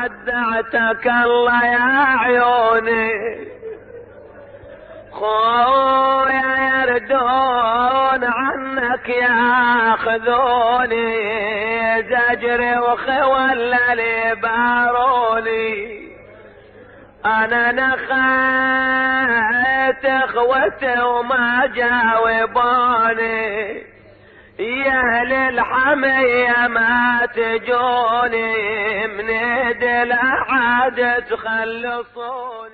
ودعتك الله يا عيوني، خويا يردون عنك ياخذوني، زجري وخولة لي باروني، انا نخيت اخوتي وما جاوبوني، يا اهل الحمية ما تجوني، من يد الاحد تخلصوني.